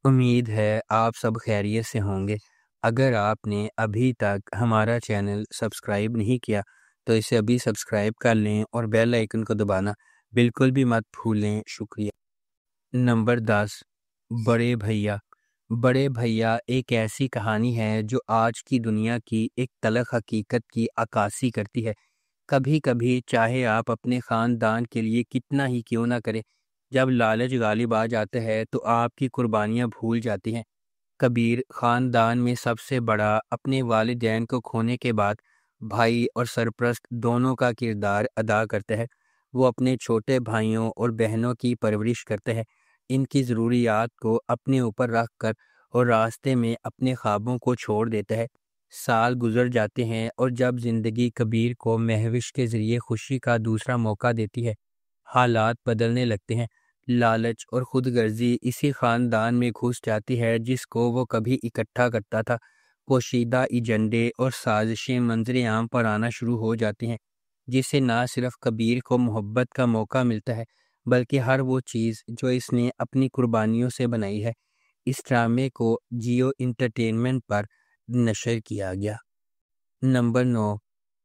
امید ہے آپ سب خیریت سے ہوں گے۔ اگر آپ نے ابھی تک ہمارا چینل سبسکرائب نہیں کیا تو اسے ابھی سبسکرائب کر لیں اور بیل آئیکن کو دبانا بالکل بھی مت بھولیں۔ شکریہ۔ نمبر 10، بڑے بھیا۔ بڑے بھیا ایک ایسی کہانی ہے جو آج کی دنیا کی ایک تلخ حقیقت کی عکاسی کرتی ہے۔ کبھی کبھی چاہے آپ اپنے خاندان کے لیے کتنا ہی کیوں نہ کریں، جب لالچ غالب آ جاتا ہے تو آپ کی قربانیاں بھول جاتی ہیں۔ کبیر خاندان میں سب سے بڑا، اپنے والدین کو کھونے کے بعد بھائی اور سرپرست دونوں کا کردار ادا کرتا ہے۔ وہ اپنے چھوٹے بھائیوں اور بہنوں کی پرورش کرتے ہیں، ان کی ضروریات کو اپنے اوپر رکھ کر، اور راستے میں اپنے خوابوں کو چھوڑ دیتا ہے۔ سال گزر جاتے ہیں اور جب زندگی کبیر کو مہوش کے ذریعے خوشی کا دوسرا موقع دیتی ہے، حالات بدلنے لگتے ہیں۔ لالچ اور خود غرضی اسی خاندان میں گھس جاتی ہے جس کو وہ کبھی اکٹھا کرتا تھا۔ پوشیدہ ایجنڈے اور سازشیں منظر عام پر آنا شروع ہو جاتی ہیں، جس سے نہ صرف کبیر کو محبت کا موقع ملتا ہے بلکہ ہر وہ چیز جو اس نے اپنی قربانیوں سے بنائی ہے۔ اس ڈرامے کو جیو انٹرٹینمنٹ پر نشر کیا گیا۔ نمبر 9،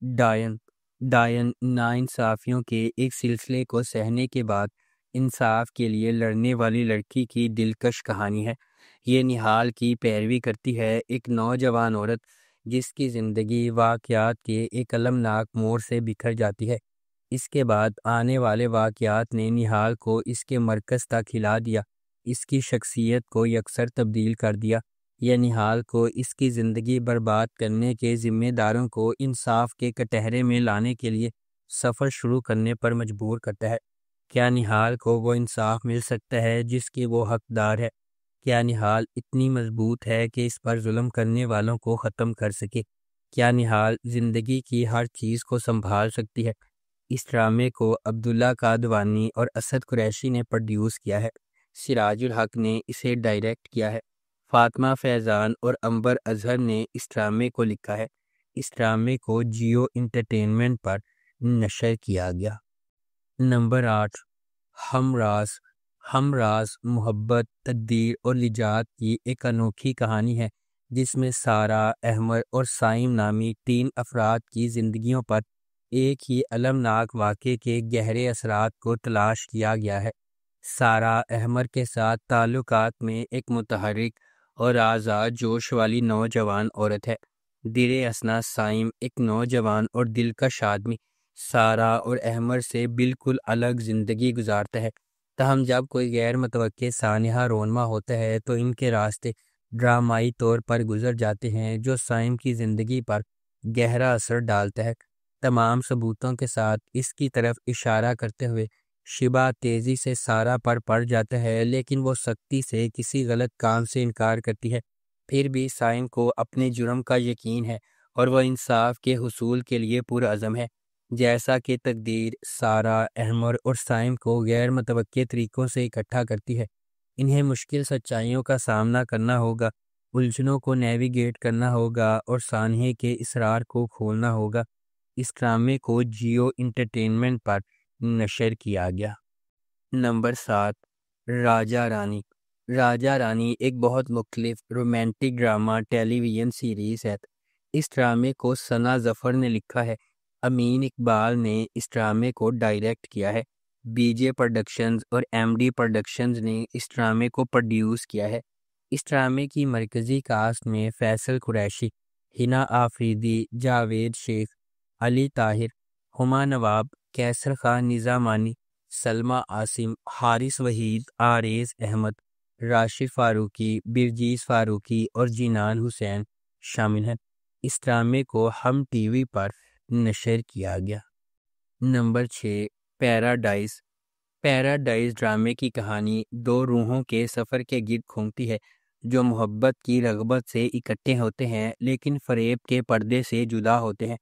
ڈائن۔ ڈائن ناانصافیوں کے ایک سلسلے کو سہنے کے بعد انصاف کے لیے لڑنے والی لڑکی کی دلکش کہانی ہے۔ یہ نہال کی پیروی کرتی ہے، ایک نوجوان عورت جس کی زندگی واقعات کے ایک المناک موڑ سے بکھر جاتی ہے۔ اس کے بعد آنے والے واقعات نے نہال کو اس کے مرکز تک ہلا دیا، اس کی شخصیت کو یکسر تبدیل کر دیا۔ یہ نہال کو اس کی زندگی برباد کرنے کے ذمہ داروں کو انصاف کے کٹہرے میں لانے کے لیے سفر شروع کرنے پر مجبور کرتا ہے۔ کیا نہال کو وہ انصاف مل سکتا ہے جس کی وہ حقدار ہے؟ کیا نہال اتنی مضبوط ہے کہ اس پر ظلم کرنے والوں کو ختم کر سکے؟ کیا نہال زندگی کی ہر چیز کو سنبھال سکتی ہے؟ اس ڈرامے کو عبداللہ قادوانی اور اسد قریشی نے پروڈیوس کیا ہے۔ سراج الحق نے اسے ڈائریکٹ کیا ہے۔ فاطمہ فیضان اور عنبر اظہر نے اس ڈرامے کو لکھا ہے۔ اس ڈرامے کو جیو انٹرٹینمنٹ پر نشر کیا گیا۔ نمبر 8، ہم راز۔ ہم راز محبت، تقدیر اور نجات کی ایک انوکھی کہانی ہے جس میں سارہ، احمر اور سائم نامی 3 افراد کی زندگیوں پر ایک ہی المناک واقعے کے گہرے اثرات کو تلاش کیا گیا ہے۔ سارہ احمر کے ساتھ تعلقات میں ایک متحرک اور آزاد جوش والی نوجوان عورت ہے۔ در اثنا سائم ایک نوجوان اور دلکش آدمی سارہ اور احمر سے بالکل الگ زندگی گزارتا ہے، تاہم جب کوئی غیر متوقع سانحہ رونما ہوتا ہے تو ان کے راستے ڈرامائی طور پر گزر جاتے ہیں جو سائم کی زندگی پر گہرا اثر ڈالتا ہے۔ تمام ثبوتوں کے ساتھ اس کی طرف اشارہ کرتے ہوئے شبہ تیزی سے سارہ پر پڑ جاتا ہے، لیکن وہ سختی سے کسی غلط کام سے انکار کرتی ہے۔ پھر بھی سائم کو اپنے جرم کا یقین ہے اور وہ انصاف کے حصول کے لیے پرعزم ہے۔ جیسا کہ تقدیر سارہ، احمر اور سائم کو غیر متوقع طریقوں سے اکٹھا کرتی ہے، انہیں مشکل سچائیوں کا سامنا کرنا ہوگا، الجھنوں کو نیویگیٹ کرنا ہوگا اور سانحے کے اسرار کو کھولنا ہوگا۔ اس ڈرامے کو جیو انٹرٹینمنٹ پر نشر کیا گیا۔ نمبر 7، راجہ رانی۔ راجہ رانی ایک بہت مختلف رومانٹک ڈرامہ ٹیلی ویژن سیریز ہے۔ اس ڈرامے کو ثنا ظفر نے لکھا ہے۔ امین اقبال نے اس ڈرامے کو ڈائریکٹ کیا ہے۔ بی جے پروڈکشنز اور ایم ڈی پروڈکشنز نے اس ڈرامے کو پروڈیوس کیا ہے۔ اس ڈرامے کی مرکزی کاسٹ میں فیصل قریشی، ہنا آفریدی، جاوید شیخ، علی طاہر، ہما نواب، کیسر خان نظامانی، سلمیٰ عاصم، حارث وحید، عارض احمد، راشد فاروقی، برجیز فاروقی اور جینان حسین شامل ہیں۔ اس ڈرامے کو ہم ٹی وی پر نشر کیا گیا۔ Number 6، paradise. پیراڈائز ڈرامے کی کہانی 2 روحوں کے سفر کے گرد گھومتی ہے جو محبت کی رغبت سے اکٹھے ہوتے ہیں لیکن فریب کے پردے سے جدا ہوتے ہیں۔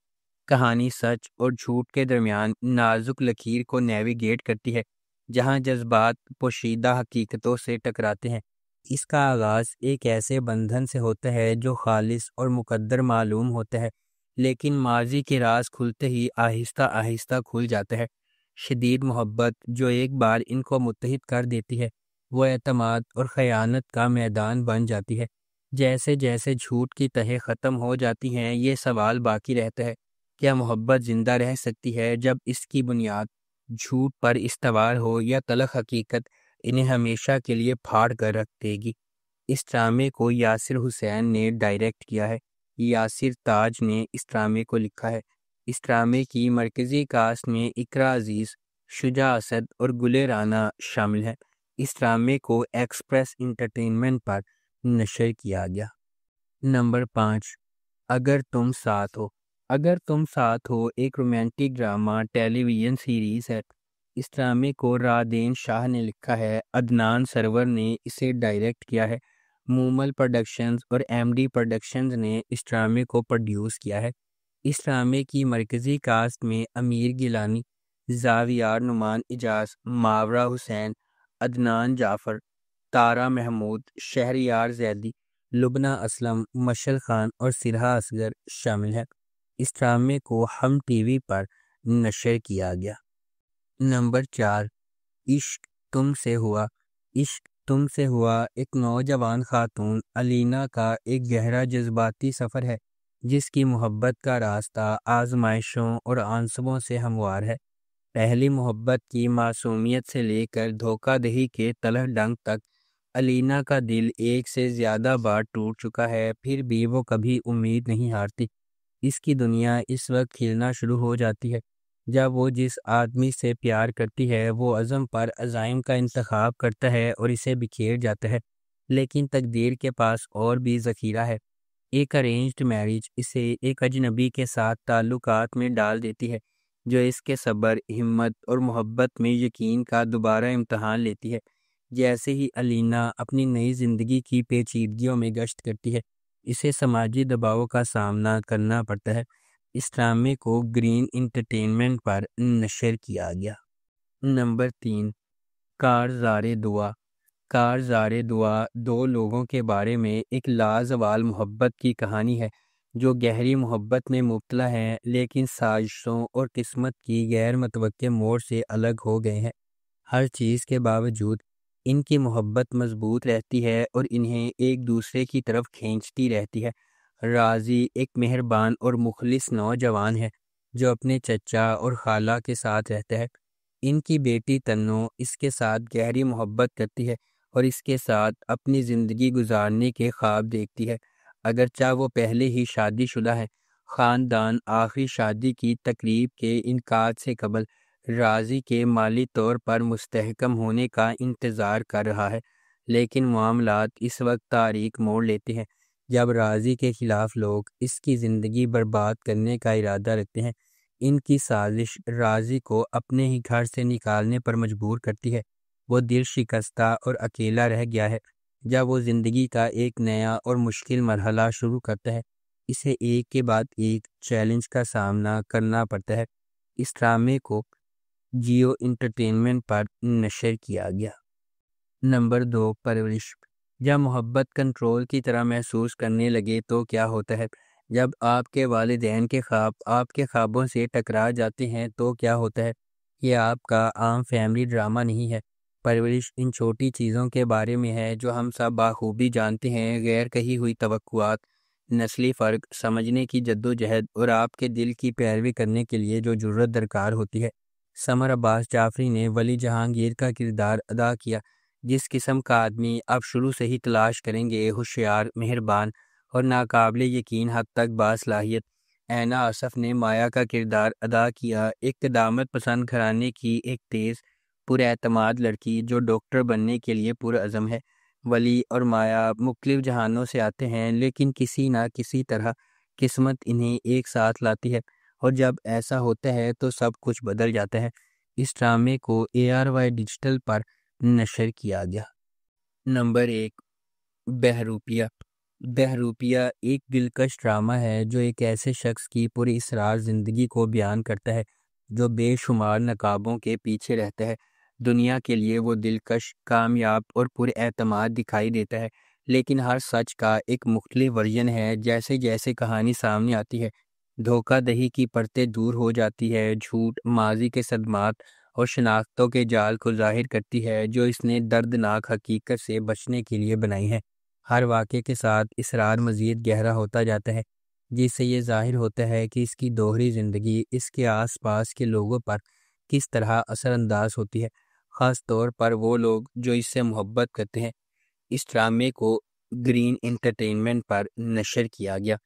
کہانی سچ اور جھوٹ کے درمیان نازک لکیر کو نیویگیٹ کرتی ہے، جہاں جذبات پوشیدہ حقیقتوں سے ٹکراتے ہیں۔ اس کا آغاز ایک ایسے بندھن سے ہوتا ہے جو خالص اور مقدر معلوم ہوتا ہے، لیکن ماضی کے راز کھلتے ہی آہستہ آہستہ کھل جاتا ہے۔ شدید محبت جو ایک بار ان کو متحد کر دیتی ہے وہ اعتماد اور خیانت کا میدان بن جاتی ہے۔ جیسے جیسے جھوٹ کی تہیں ختم ہو جاتی ہیں، یہ سوال باقی رہتا ہے، کیا محبت زندہ رہ سکتی ہے جب اس کی بنیاد جھوٹ پر استوار ہو، یا تلخ حقیقت انہیں ہمیشہ کے لیے پھاڑ کر رکھ دے گی؟ اس ڈرامے کو یاسر حسین نے ڈائریکٹ کیا ہے، یاسر تاج نے اس ڈرامے کو لکھا ہے۔ اس ڈرامے کی مرکزی کاسٹ میں اقرا عزیز، شجاع اسد اور گل رانا شامل ہیں۔ اس ڈرامے کو ایکسپریس انٹرٹینمنٹ پر نشر کیا گیا۔ نمبر 5، اگر تم ساتھ ہو۔ اگر تم ساتھ ہو ایک رومانٹک ڈرامہ ٹیلی ویژن سیریز ہے۔ اس ڈرامے کو رادین شاہ نے لکھا ہے، عدنان سرور نے اسے ڈائریکٹ کیا ہے، مومل پروڈکشنز اور ایم ڈی پروڈکشنز نے اس ڈرامے کو پروڈیوس کیا ہے۔ اس ڈرامے کی مرکزی کاسٹ میں امیر گیلانی، زاویار نعمان اجاز، ماورا حسین، عدنان جعفر، تارا محمود، شہریار زیدی، لبنہ اسلم، مشل خان اور سرہا اصغر شامل ہیں۔ اس ڈرامے کو ہم ٹی وی پر نشر کیا گیا۔ نمبر 4، عشق تم سے ہوا۔ عشق تم سے ہوا ایک نوجوان خاتون علینا کا ایک گہرا جذباتی سفر ہے، جس کی محبت کا راستہ آزمائشوں اور آنسوؤں سے ہموار ہے۔ پہلی محبت کی معصومیت سے لے کر دھوکہ دہی کے تلخ ڈنگ تک، علینا کا دل ایک سے زیادہ بار ٹوٹ چکا ہے، پھر بھی وہ کبھی امید نہیں ہارتی۔ اس کی دنیا اس وقت کھلنا شروع ہو جاتی ہے جب وہ جس آدمی سے پیار کرتی ہے وہ عزم پر عزائم کا انتخاب کرتا ہے اور اسے بکھیر جاتا ہے، لیکن تقدیر کے پاس اور بھی ذخیرہ ہے۔ ایک ارینجڈ میرج اسے ایک اجنبی کے ساتھ تعلقات میں ڈال دیتی ہے، جو اس کے صبر، ہمت اور محبت میں یقین کا دوبارہ امتحان لیتی ہے۔ جیسے ہی علینا اپنی نئی زندگی کی پیچیدگیوں میں گشت کرتی ہے، اسے سماجی دباؤ کا سامنا کرنا پڑتا ہے۔ اس ڈرامے کو گرین انٹرٹینمنٹ پر نشر کیا گیا۔ نمبر 3، کارزار دعا۔ کارزار دعا دو لوگوں کے بارے میں ایک لازوال محبت کی کہانی ہے، جو گہری محبت میں مبتلا ہیں لیکن سازشوں اور قسمت کی غیر متوقع موڑ سے الگ ہو گئے ہیں۔ ہر چیز کے باوجود ان کی محبت مضبوط رہتی ہے اور انہیں ایک دوسرے کی طرف کھینچتی رہتی ہے۔ راضی ایک مہربان اور مخلص نوجوان ہے جو اپنے چچا اور خالہ کے ساتھ رہتا ہے۔ ان کی بیٹی تنو اس کے ساتھ گہری محبت کرتی ہے اور اس کے ساتھ اپنی زندگی گزارنے کے خواب دیکھتی ہے، اگرچہ وہ پہلے ہی شادی شدہ ہے۔ خاندان آخری شادی کی تقریب کے انعقاد سے قبل راضی کے مالی طور پر مستحکم ہونے کا انتظار کر رہا ہے، لیکن معاملات اس وقت تاریک موڑ لیتے ہیں جب راضی کے خلاف لوگ اس کی زندگی برباد کرنے کا ارادہ رکھتے ہیں۔ ان کی سازش راضی کو اپنے ہی گھر سے نکالنے پر مجبور کرتی ہے۔ وہ دل شکستہ اور اکیلا رہ گیا ہے جب وہ زندگی کا ایک نیا اور مشکل مرحلہ شروع کرتا ہے۔ اسے ایک کے بعد ایک چیلنج کا سامنا کرنا پڑتا ہے۔ اس ڈرامے کو جیو انٹرٹینمنٹ پر نشر کیا گیا۔ نمبر 2، پرورش۔ جب محبت کنٹرول کی طرح محسوس کرنے لگے تو کیا ہوتا ہے؟ جب آپ کے والدین کے خواب آپ کے خوابوں سے ٹکرا جاتے ہیں تو کیا ہوتا ہے؟ یہ آپ کا عام فیملی ڈرامہ نہیں ہے۔ پرورش ان چھوٹی چیزوں کے بارے میں ہے جو ہم سب بخوبی جانتے ہیں، غیر کہی ہوئی توقعات، نسلی فرق سمجھنے کی جدوجہد اور آپ کے دل کی پیروی کرنے کے لیے جو جرأت درکار ہوتی ہے۔ سمر عباس جعفری نے ولی جہانگیر کا کردار ادا کیا۔ جس قسم کا آدمی آپ شروع سے ہی تلاش کریں گے، ہوشیار، مہربان اور ناقابل یقین حد تک باصلاحیت۔ اینا آصف نے مایا کا کردار ادا کیا، ایک قدامت پسند گھرانے کی ایک تیز، پر اعتماد لڑکی جو ڈاکٹر بننے کے لیے پرعزم ہے۔ ولی اور مایا مختلف جہانوں سے آتے ہیں، لیکن کسی نہ کسی طرح قسمت انہیں ایک ساتھ لاتی ہے، اور جب ایسا ہوتا ہے تو سب کچھ بدل جاتا ہے۔ اس ڈرامے کو ARY ڈیجیٹل پر نشر کیا گیا۔ نمبر 1، بہروپیہ۔ بہروپیہ ایک دلکش ڈرامہ ہے جو ایک ایسے شخص کی پوری اسرار زندگی کو بیان کرتا ہے جو بے شمار نقابوں کے پیچھے رہتا ہے۔ دنیا کے لیے وہ دلکش، کامیاب اور پر اعتماد دکھائی دیتا ہے، لیکن ہر سچ کا ایک مختلف ورژن ہے۔ جیسے جیسے کہانی سامنے آتی ہے، دھوکہ دہی کی پرتیں دور ہو جاتی ہے، جھوٹ، ماضی کے صدمات اور شناختوں کے جال کو ظاہر کرتی ہے جو اس نے دردناک حقیقت سے بچنے کے لیے بنائی ہے۔ ہر واقعے کے ساتھ اسرار مزید گہرا ہوتا جاتا ہے، جس سے یہ ظاہر ہوتا ہے کہ اس کی دوہری زندگی اس کے آس پاس کے لوگوں پر کس طرح اثر انداز ہوتی ہے، خاص طور پر وہ لوگ جو اس سے محبت کرتے ہیں۔ اس ڈرامے کو گرین انٹرٹینمنٹ پر نشر کیا گیا۔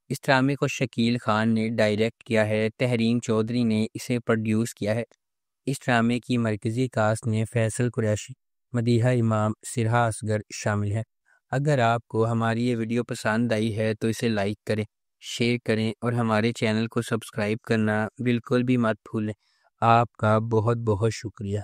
اس ڈرامے کو شکیل خان نے ڈائریکٹ کیا ہے، تحریم چودھری نے اسے پروڈیوس کیا ہے۔ اس ڈرامے کی مرکزی کاسٹ میں فیصل قریشی، مدیحہ امام، سرہا اصغر شامل ہے۔ اگر آپ کو ہماری یہ ویڈیو پسند آئی ہے تو اسے لائک کریں، شیئر کریں اور ہمارے چینل کو سبسکرائب کرنا بالکل بھی مت بھولیں۔ آپ کا بہت بہت شکریہ۔